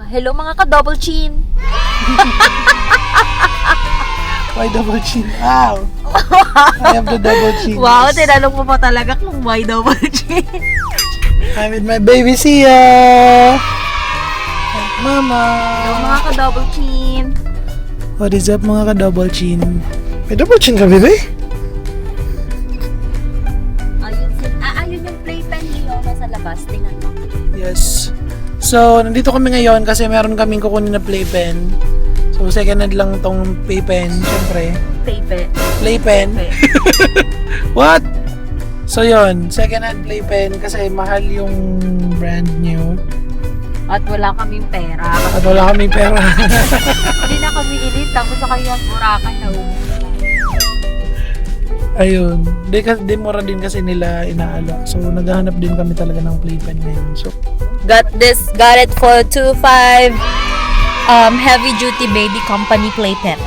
Hello mga ka-double chin. Why double chin? Wow! I have the double chin. Wow, tinanong mo pa talaga kung why double chin. I'm with my baby Sia! Mama! Hello mga ka-double chin. What is up mga ka-double chin? May double chin ka, baby? Ayun yung playpen niyo nasa labas. Tingnan mo. Yes. So, nandito kami ngayon kasi meron kaming kukunin na playpen. So, second hand lang tong playpen, syempre. Playpen. What? So, yon, second hand playpen kasi mahal yung brand new. At wala kaming pera. At wala kaming pera. Hindi na kami ilit. Tapos sa kayo ang Boracay na Ayun. Di mura din kasi nila inaalok. So, naghahanap din kami talaga ng playpen ngayon. So, Got it for 2.5 heavy duty baby company playpen.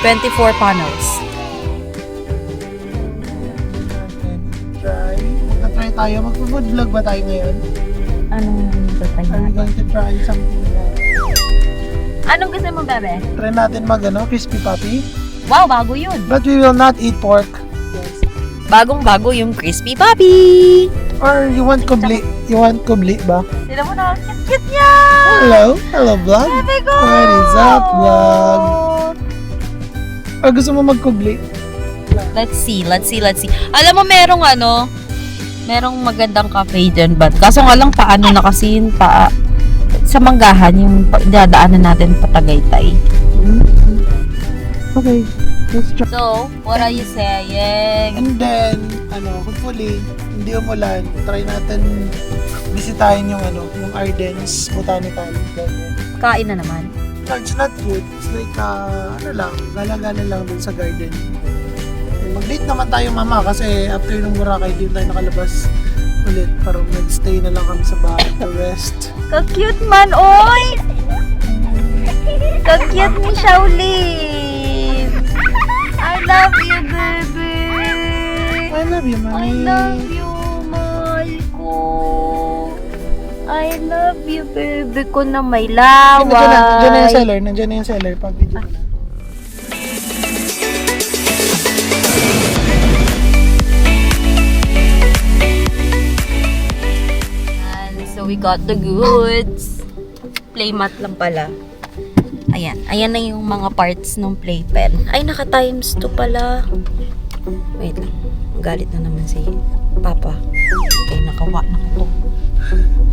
24 panels. Na-try tayo. Mag-food vlog ba tayo ngayon? Anong tatay Are we going to try something? Anong gusto mo, bebe? Try natin crispy puppy. Wow, bago yun. But we will not eat pork. Bagong-bago yung crispy puppy. Or you want kubli? You want kubli ba? Sila mo na, cute niya. Hello vlog. Bebe ko. What is up vlog? Or gusto mo magkubli? Let's see. Alam mo, merong magandang cafe dyan, but kaso nga lang paano na kasi yun sa Manggahan, yung dadaanan natin pa Tagaytay. Okay, let's try. So, what are you saying? And then, hopefully, hindi umulan. Try natin bisitahin yung Ardennes Botanical Garden. Kain na naman. No, it's not food. It's like, gala-gala lang dun sa garden. Mag-date naman tayo mama kasi after nung Boracay, din tayo nakalabas ulit. Parang nag-stay na lang kami sa bahay to rest. Ka-cute man, oy! Ka-cute ni Shaolin! I love you, baby! I love you, I mami. love you, mahal ko! I love you, baby ko na may laway! Nandiyan na yung seller. Nandiyan na yung seller. Pag-video na. So we got the goods. Playmat lang pala. Ayan na yung mga parts ng playpen. Ay, naka times 2 pala. Wait lang. Galit na naman si Papa. Okay, nakawa na ko.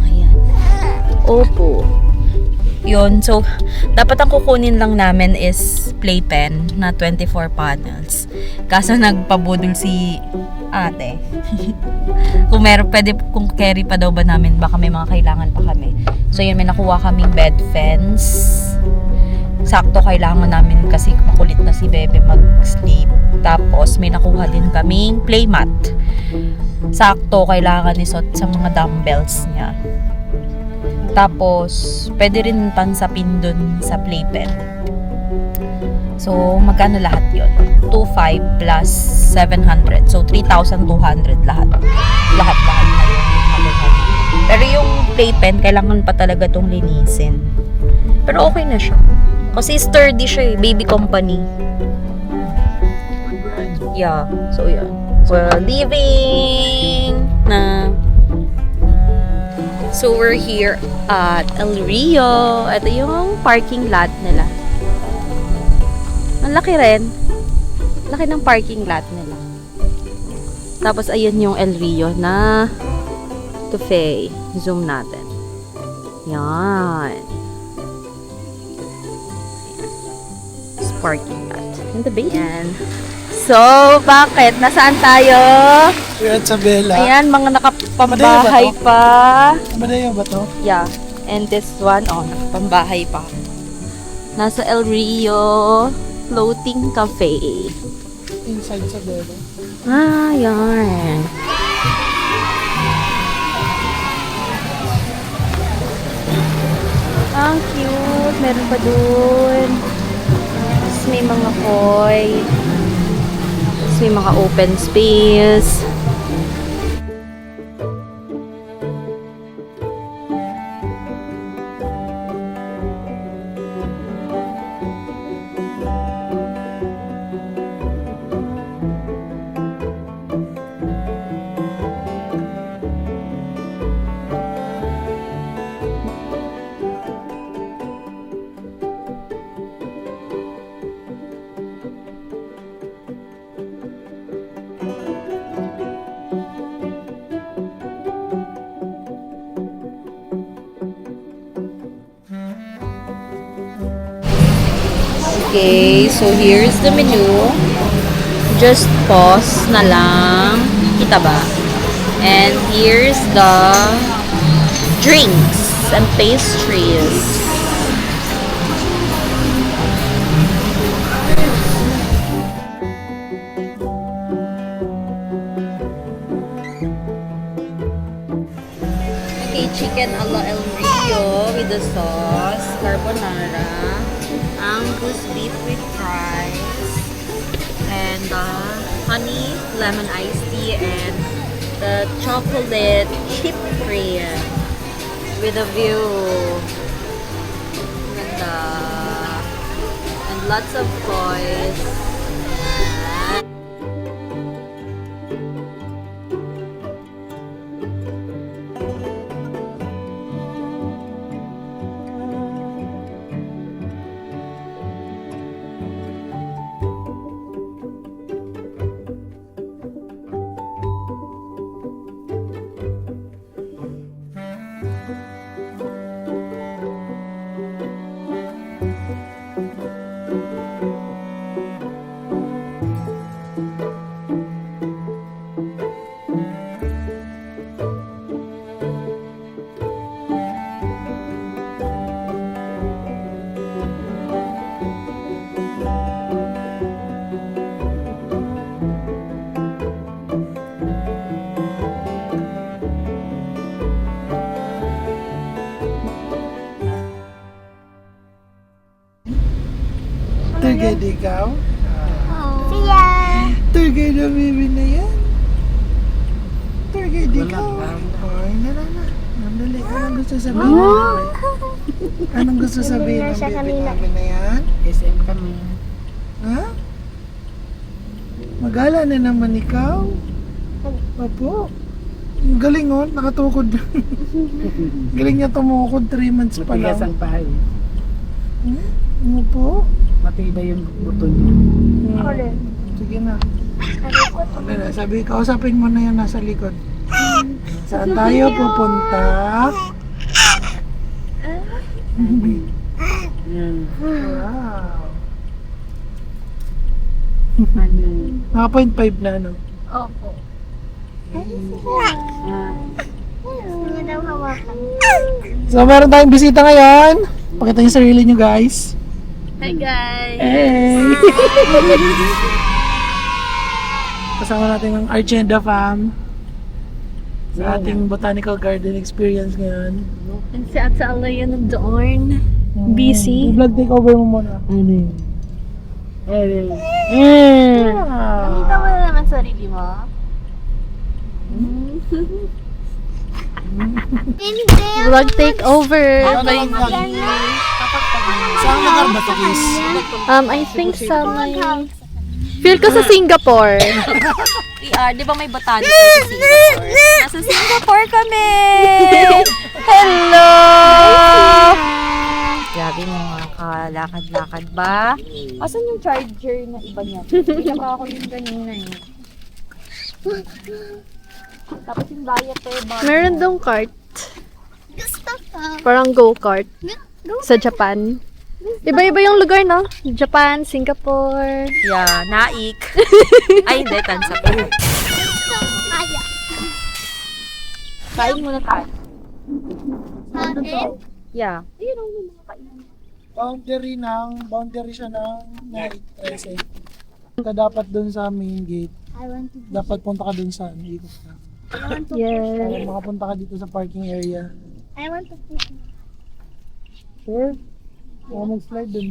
Ayan. Opo. Yun. So, dapat ang kukunin lang namin is playpen na 24 panels. Kaso nagpabudol si ate. Kung carry pa daw ba namin, baka may mga kailangan pa kami. So yun, may nakuha kaming bed fence. Sakto kailangan namin kasi makulit na si Bebe mag-sleep. Tapos may nakuha din kaming playmat. Sakto kailangan isot sa mga dumbbells niya. Tapos pwede rin pansapin dun sa playpen. So magkano lahat yun? 2,500 plus 700. So 3,200 lahat. Lahat na yun. Pero yung playpen, kailangan pa talaga tong linisin. Pero okay na siya. Kasi sturdy siya eh. Baby company. Yeah. So yeah. We're leaving na. So we're here at El Rio. Ito yung parking lot nila. Ang laki rin. Laki ng parking lot nila. Tapos ayun yung El Rio na cafe. Zoom natin. Yan. It's parking lot. In the bay. Yan. So, bakit? Nasaan tayo? We're at Sabela. Ayan, mga nakapambahay pa. Madayo ba to? Yeah. And this one, nakapambahay pa. Nasa El Rio Floating Cafe. Inside Sabela. Yan. Ang cute. Meron pa dun. Tapos may mga koi. Tapos may mga open space. Okay, so here's the menu. Just pause na lang. Kita ba? And here's the drinks and pastries. Okay, chicken ala El Rio with the sauce, carbonara, Angus beef with fries, and honey lemon iced tea, and the chocolate chip cream with a view. And lots of toys. Tour guide ikaw? Siya! Tour guide ang baby na yan. Tour guide ikaw. Ay, na. Nandali. Anong gusto sabihin? Anong gusto sabihin ng baby namin na yan? SM kami. Ha? Magala na naman ikaw. Opo. Ang galing oh, nakatukod. Galing niya tumukod, 3 months pa Matigas lang. ang pahay. Ano po? Matibay yung buto niya. Ako rin. Sige na. Sabi ko, Ano na, sabi, kausapin mo na yan nasa likod. Saan tayo pupunta? Yan. Wow. Ano? Naka 0.5 na ano? opo. Ah, Gusto niya daw hawakan. So meron tayong bisita ngayon. Pakita niyo sarili niyo guys. Hi guys! Hey! Kasama natin ang Archenda fam sa ating botanical garden experience ngayon. And si Ate Alaya nandoon. Busy. I-vlog takeover mo muna. ano yun? Eh, Nakita mo na naman sarili mo? Hindi! Vlog takeover. Saan lugar ba ito, Kiss? I think sa may... Feel ko sa Singapore. We are, di ba may botanical sa Singapore? Nasa Singapore kami! Hello! Grabe mo mga kalakad-lakad ba? Asan yung charger na iba niya? Pinaka ako yung kanina eh. Tapos yung diet eh. Meron dong cart. Gusto ko. Parang go-kart. Sa Japan. Iba-iba yung lugar, no? Japan, Singapore. Yeah, naik. Ay, hindi, tansa pa. Kaya. Kain muna tayo. Akin? Yeah. Boundary siya ng night 13. Ka dapat dun sa main gate. I want to Dapat punta ka dun sa ikot ka. Yes. Para makapunta ka dito sa parking area. I want to fish. Sure? Baka mag-slide dun.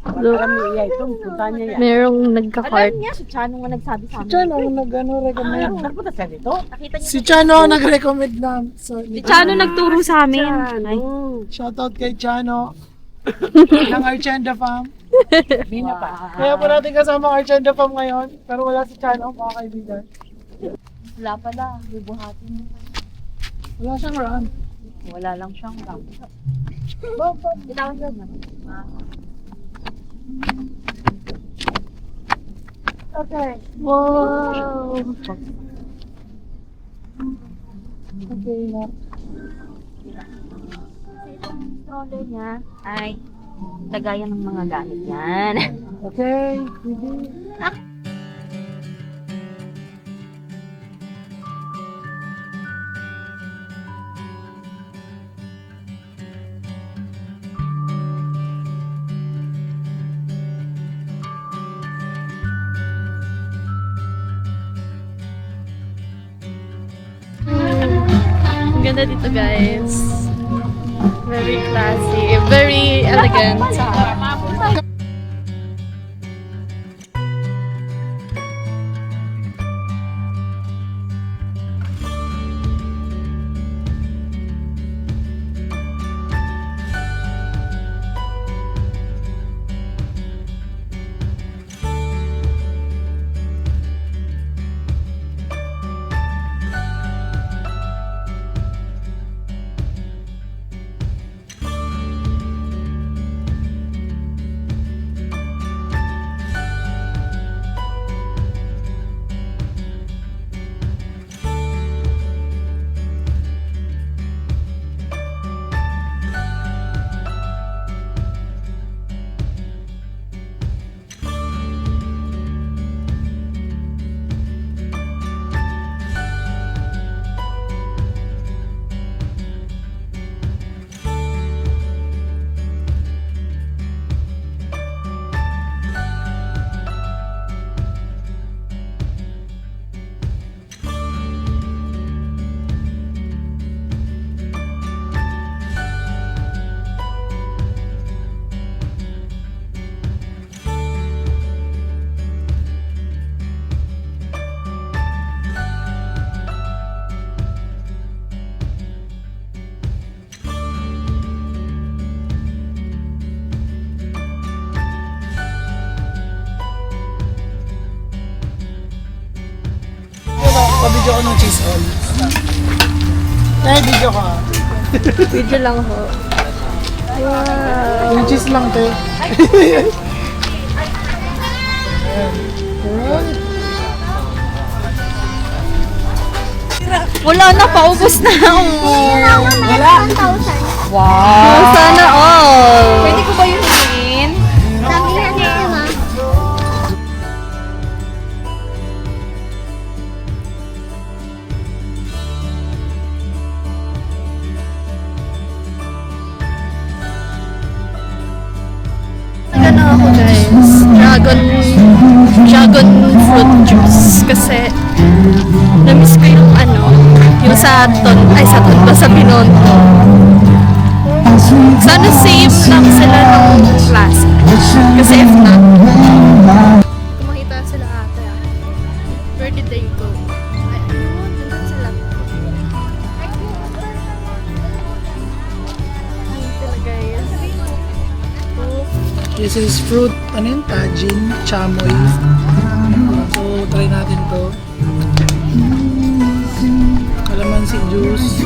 Look, ito, punta niya yan. merong nagka-cart. niya, si Chano nga nagsabi sa Si Chano ang recommend. Nagpunta siya dito? Nakita niya. Si Chano ang nag-recommend na. Si Chano nagturo sa amin. Ay. Shoutout kay Chano. ng Archenda Fam. Bina pa. Kaya po natin kasama ang Archenda Fam ngayon. Pero wala si Chano, mga kaibigan. Wala pala. Bubuhatin mo. Wala siyang run. Wala lang siyang lang. Bitawan siya na. Okay. Wow. Okay na. Stroller niya. Ay. Lagayan ng mga gamit yan. Okay. Ang ganda dito, guys. Very classy. Very elegant. Pa-video ko ng cheese all. Video ka. Video lang ho. Wow. Yung cheese lang, te. Wala na, paubos na. Wala. Wow. Sana all. Pwede ko ba yun hingin? Sabi na niya, ma. Ano ako, guys? Dragon fruit juice. Kasi, na-miss ko yung yung sa sa Binondo. Sana same lang sila ng class. Kasi if not, kung makita sila ate, where did they go? Ay, doon sila. Ayun sila, guys. Oh. This is fruit, ano yun? Tajin, chamoy. So, try natin to. Kalamansi juice.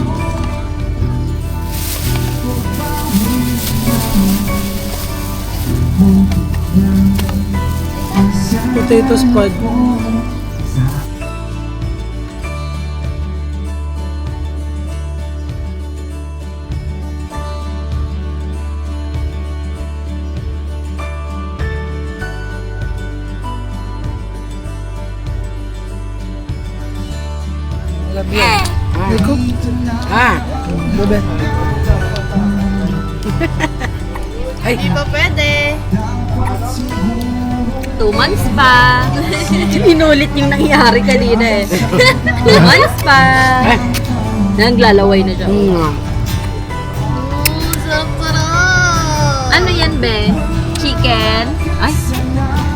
Potato spud. Labi. Iko. Bebe. Hindi pa pwede. 2 months pa. Inulit yung nangyari kanina eh. 2 months pa. Naglalaway na siya. Sarap-sarap! Ano yan, be? Chicken? Ay,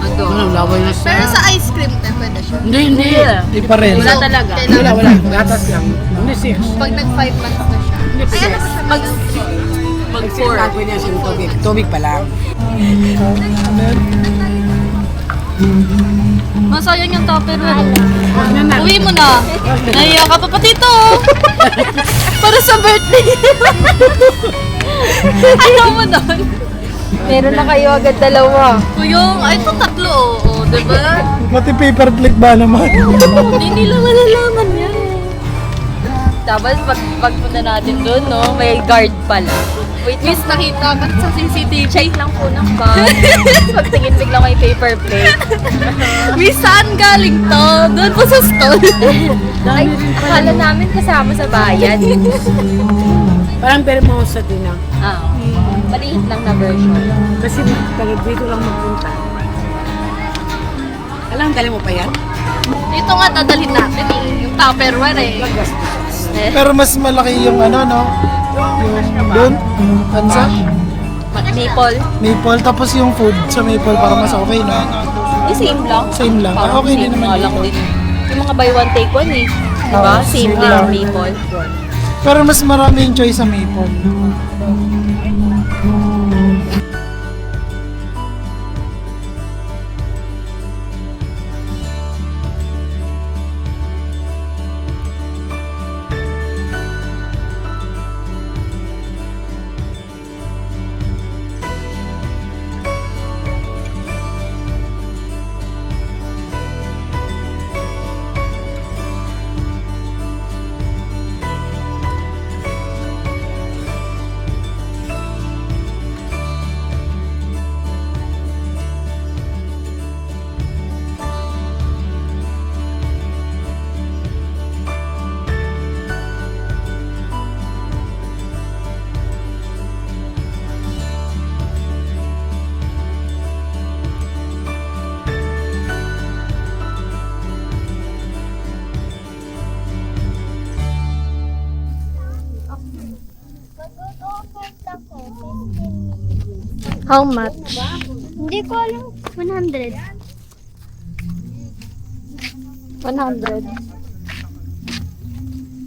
ano? Laway na siya. Pero sa ice cream, pwede siya. Hindi. Hindi pa rin. Wala talaga. Wala. Gatas lang. Hindi 6. Pag nag 5 months na siya. Ay, ano ba siya? Mag 4. Pwede siya ng tubig. Tubig pa lang. Masayang yung tupperware. Uwi mo na. Naiyak ka pa pati ito. Para sa birthday. Ayaw mo doon. Meron na kayo agad dalawa. Kuyong, ay ito 3 oo, diba? Mati paper clip ba naman? Hindi nila malalaman yan. Tapos pagpunta natin doon, no, may guard pala. Wait, Miss, nakita ba sa CCTV? check lang po ng bag. Pagtingin bigla may paper plate. Miss, saan galing to? Doon po sa stall. Ay, akala namin kasama sa bayan. Parang Bermosa din ah. Ah, maliit lang na version. Kasi taga dito lang magpunta. Alam, dali mo pa yan? Dito nga dadalhin natin eh. Yung Tupperware eh. Pero mas malaki yung ano, no? Yung doon, ansa? Maple. Maple, tapos yung food sa maple para mas okay, no? Same lang. Same lang. Parang Okay din same naman nga lang dito. din. Yung mga buy one take one eh. Diba? Oo, Same same din lang. maple. Pero mas marami yung choice sa maple. How much? Hindi ko alam. 100. 100.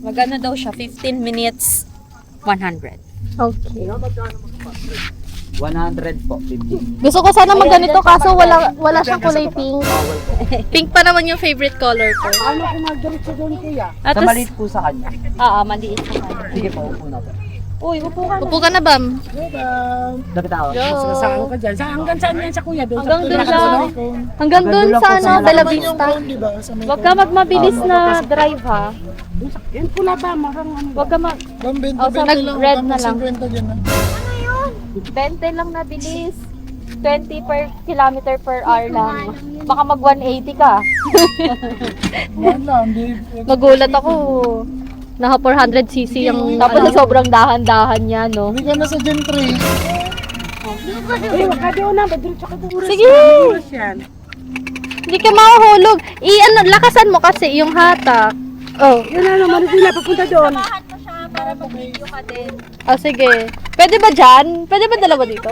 Magano daw siya? 15 minutes, 100. Okay. 100 po, 50. Gusto ko sana magganito kaso wala siyang kulay pink. Pink pa naman yung favorite color ko. Ano kung magdiretso doon, kuya? At Sa maliit po sa kanya. maliit sa kanya. Sige po, upo na po. Uy, upo ka na. Upo ka na, Bam. Dapat ako. Yo. Mas ano ka dyan? Hanggang saan yan sa kuya? Doon Hanggang sa doon pinaka- sa... Hanggang doon Hanggang sa doon ano, lang po sa Bella Naman yung Vista. cone, di ba? Sa may Huwag ka magmabilis na drive ha. Yan pula ba? Marang ano? Huwag ka mag... Bambente, Oh, so bente lang. nag-red Bambente na lang. 50 dyan, ah. 20 lang na bilis. 20 per kilometer per hour lang. Baka mag 180 ka. Yan lang, di. Nagulat ako. Naka 400cc yung tapos sa sobrang dahan-dahan niya, no? Hindi ka na sa Gen 3. Eh, wag ka doon na. Madiretso ka doon. Sige! Oras yan. Hindi ka mahuhulog. Lakasan mo kasi yung hatak. Oh. Yun na naman. Hindi na papunta doon. Oh, sige. Pwede ba dyan? Pwede ba dalawa dito?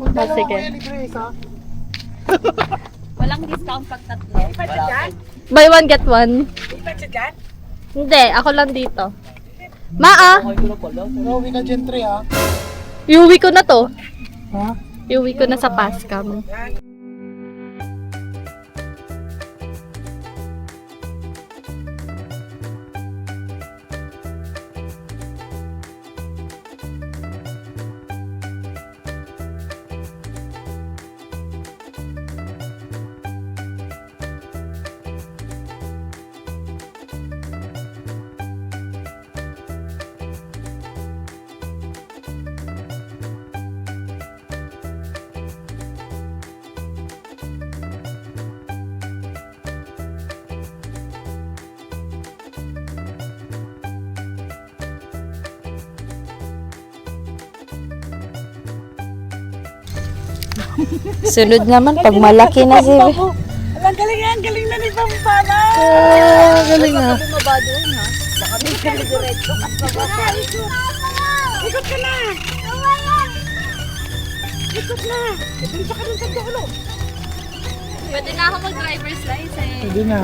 Oh, sige. Walang discount pag tatlo. Buy one, get one. Hindi, ako lang dito. Uwi ka Gen 3, ah. Iuwi ko na to. Ha? Iuwi ko na sa Pascam. Sunod naman, pag malaki na si... Ang galing yan. Galing na ni Pampala. Galing, ah. Bumaba doon ha. Ikot ka na. Ikot na. Diretso ka doon sa dulo. Pwede na ako mag-driver's license. Hindi na.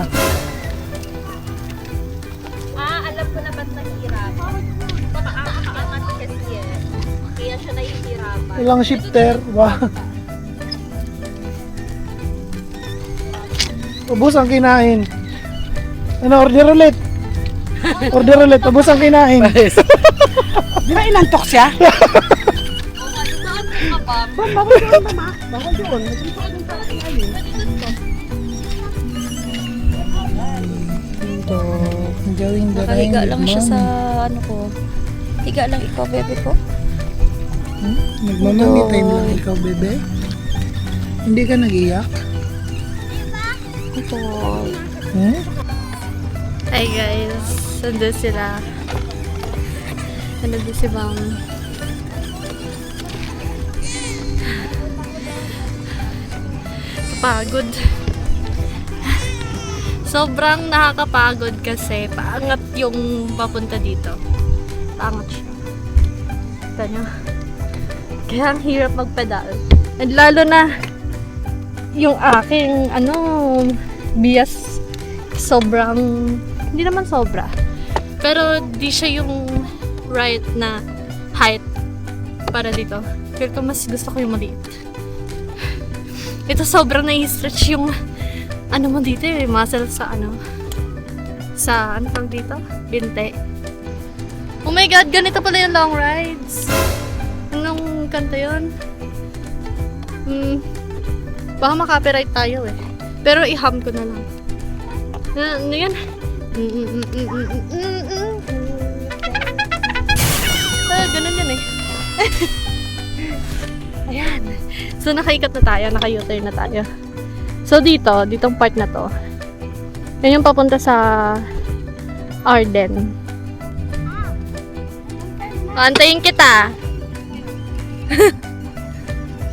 Alam ko na ba't nahihirapan. Pataangat kasi eh. Kaya siya nahihirapan. Walang shifter. Wow. Ubus ang kinain. Ano, order ulit. Order ulit. Ubus ang kinain. Di ba inantok siya? Bawal doon, mama. Bawal doon. Nagdito ka doon para kinain. Ito. Enjoying the rain Nakahiga with lang siya sa mommy. ano ko. Higa lang ikaw, bebe ko. Nagmamami time lang ikaw, bebe. Hindi ka nag-iyak? Ito. Hi guys, nandun sila. Nandun si Ma'am. Kapagod. Sobrang nakakapagod kasi paangat yung papunta dito. Paangat siya. Kita nyo. Kaya ang hirap magpedal. And lalo na yung aking bias sobrang, hindi naman sobra. Pero di siya yung right na height para dito. Pero mas gusto ko yung maliit. Ito sobrang nai-stretch yung mo dito muscle sa sa tawag dito? Binte. Oh my god, ganito pala yung long rides. Anong kanta yun? Baka makapiright tayo eh. Pero i-hum ko na lang. Ano yan? Ganun yan eh. Ayan. So nakaikot na tayo, naka-U-turn na tayo. So ditong part na to. Yan yung papunta sa Arden. Antayin kita.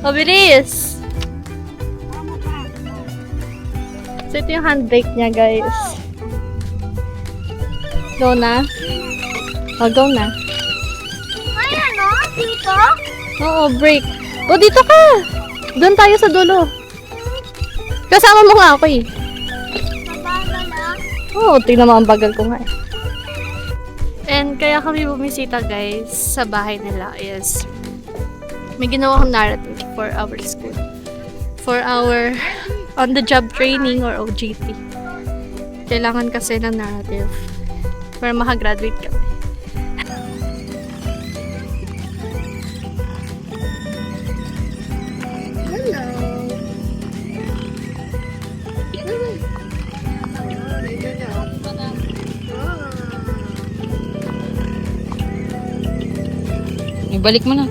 Mabilis. So ito yung handbrake niya, guys. Go na. Go na. Ay, ano? Dito? Oo, brake. O, dito ka! Doon tayo sa dulo. Kasama mo nga ako eh. Mabagal na. Oo, tingnan mo ang bagal ko nga eh. And kaya kami bumisita guys sa bahay nila is may ginawa akong narrative for our school. For our on-the-job training or OJT. Kailangan kasi ng narrative para makagraduate kami. Ibalik mo na.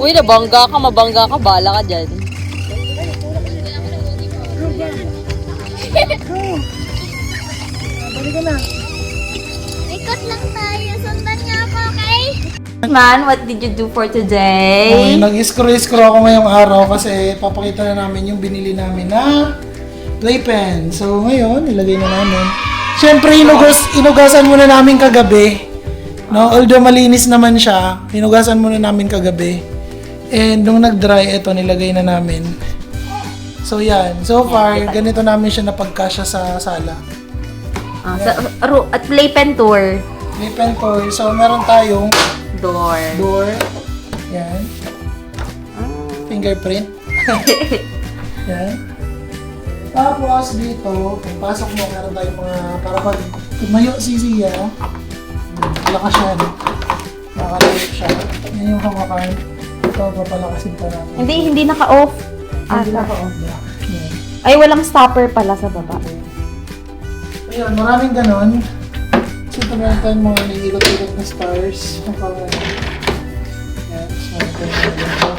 Uy, nabangga ka, mabangga ka, bala ka dyan. Balik ka na. Ikot lang tayo. Sundan niya ako, okay? Man, what did you do for Okay, today? nag-scroll ako ngayong araw kasi papakita na namin yung binili namin na playpen. So ngayon, nilagay na namin. Siyempre, inugasan muna namin kagabi. No, although malinis naman siya, hinugasan muna namin kagabi. And nung nag-dry, ito nilagay na namin. So yan, so far, ganito namin siya napagkasya sa sala. At playpen tour. Playpen tour, so meron tayong Door. yan. Fingerprint. Yan. Tapos dito, pagpasok mo, meron tayong mga, para pag tumayo si Zia, lakas yan. Makakalayo siya. Yan yung hawakan. Ito, papalakasin pa natin. Hindi naka-off. Hindi naka-off na. Yan. Ay, walang stopper pala sa baba. Ayun, maraming ganon. So, ito meron tayong mga nililot-ilot na stars. Ang pangalan. Yan, so meron tayong mga ganito.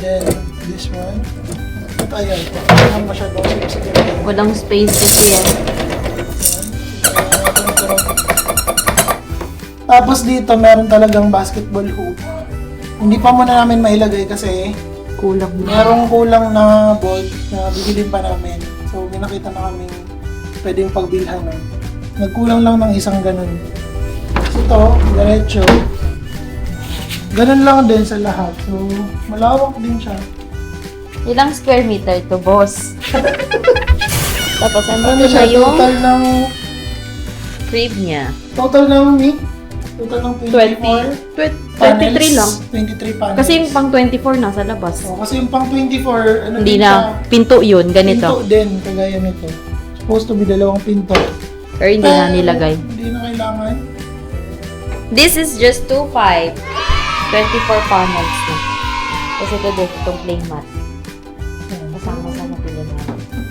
Then, this one. At ayan, hindi masyado. Walang space kasi yan. Tapos dito, meron talagang basketball hoop. Hindi pa muna namin mailagay kasi Kulang na. merong kulang na bolt na bibilin pa namin. So, may nakita na kami pwedeng pagbilhan nun. Nagkulang lang ng isang ganun. So, ito, diretso. Ganun lang din sa lahat. So, malawak din siya. Ilang square meter to, boss? Tapos, Ano andito siya? na yung Total ng... crib niya. Total ng Total ng 24 23 lang. 23 panels. Kasi yung pang 24 nasa labas. Oh, kasi yung pang 24, ano Hindi din na. siya? Pinto yun, Pinto ganito. din, kagaya nito. Supposed to be dalawang pinto. Pero hindi na nilagay. Hindi na kailangan. This is just 2.5. 24 panels na. Kasi ito din, itong playmat. Kasama sa napili na.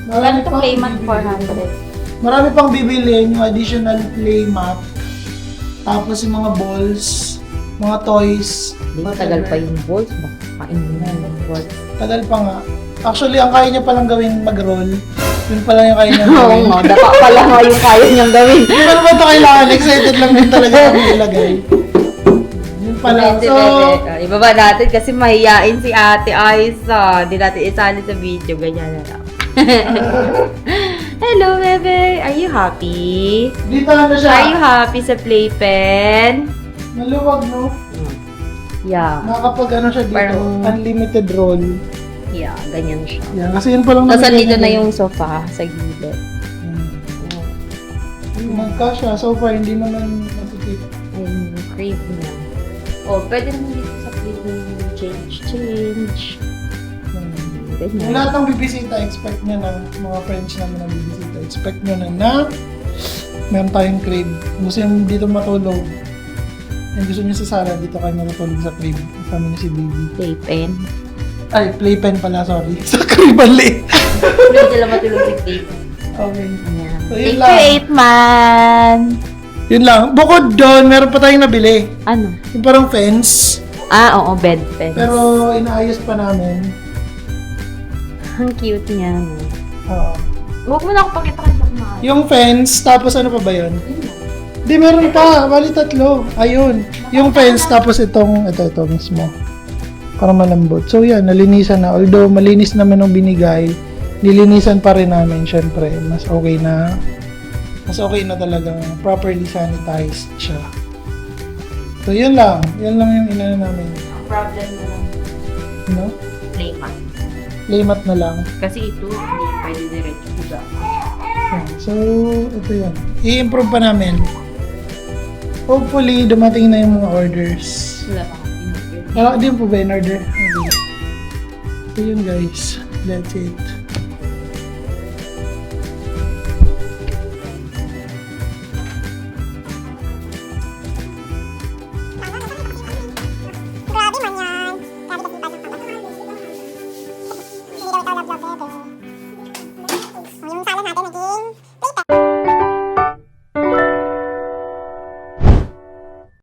Magkano itong playmat? 400. Marami pang bibilin yung additional playmat. Tapos yung mga balls, mga toys. Hindi, tagal pa yung balls. Makain mo yung balls. Tagal pa nga. Actually, ang kaya niya palang gawin mag-roll. Yun pala yung kaya niya Oo gawin. nga, dapa pala nga yung kaya niyang gawin. Hindi pa naman ito kailangan. Excited lang din talaga kami ilagay. Yun pala. Pwede, So, pwede. Ibaba natin kasi mahiyain si Ate Aiza. Hindi natin isali sa video. Ganyan na lang. Hello, bebe. Are you happy? dito ano Are you siya. happy sa playpen? Maluwag, no? Yeah. Nakakapag ano siya dito. Parang- Unlimited roll. Yeah, ganyan siya. Yan. Kasi yun palang Tapos nabigyan dito na niya. yung sofa sa gilid. Nagkasya. So far, hindi naman natitip. Ayun yung crib niya. Oh, pwede naman dito sa crib yung change. Yung Ganyan. lahat ng bibisita, expect nyo na, mga friends namin na bibisita, expect nyo na meron tayong crib. Kung gusto nyo dito matulog, and gusto nyo sa sala, dito kayo matutulog sa crib. Kami na si Baby. Playpen. Ay, playpen pala, sorry. Sa crib, ali. Pwede sila matulog sa crib. Okay. Ayan. So, yun Thank lang. you, 8 man! Yun lang. Bukod doon, meron pa tayong nabili. Ano? Yung parang fence, Ah, oo, bed fence. pero inaayos pa namin. Ang cute niya. No? Oo. Huwag mo na ako pakita kay Bakma. Yung fence, tapos ano pa ba yun? Di, meron pa. Bali tatlo. Ayun. Yung fence, tapos ito mismo. Para malambot. So yan, nalinisan na. Although malinis naman yung binigay, nilinisan pa rin namin. Syempre, mas okay na talagang properly sanitized siya. So yun lang. Yun lang yung inano namin. Ang problem na lang, No? playmat. Playmat na lang. Kasi ito, hindi pwede diretso diba? Yan. So, ito yun. I-improve pa namin. Hopefully, dumating na yung mga orders. Wala pa kang in-order. Di po ba in order? Okay. So yun guys. That's it. Grabe man yan. Grabe kasi ba ng pagkakas? Hindi daw ito love-love bebe. Yung sala natin naging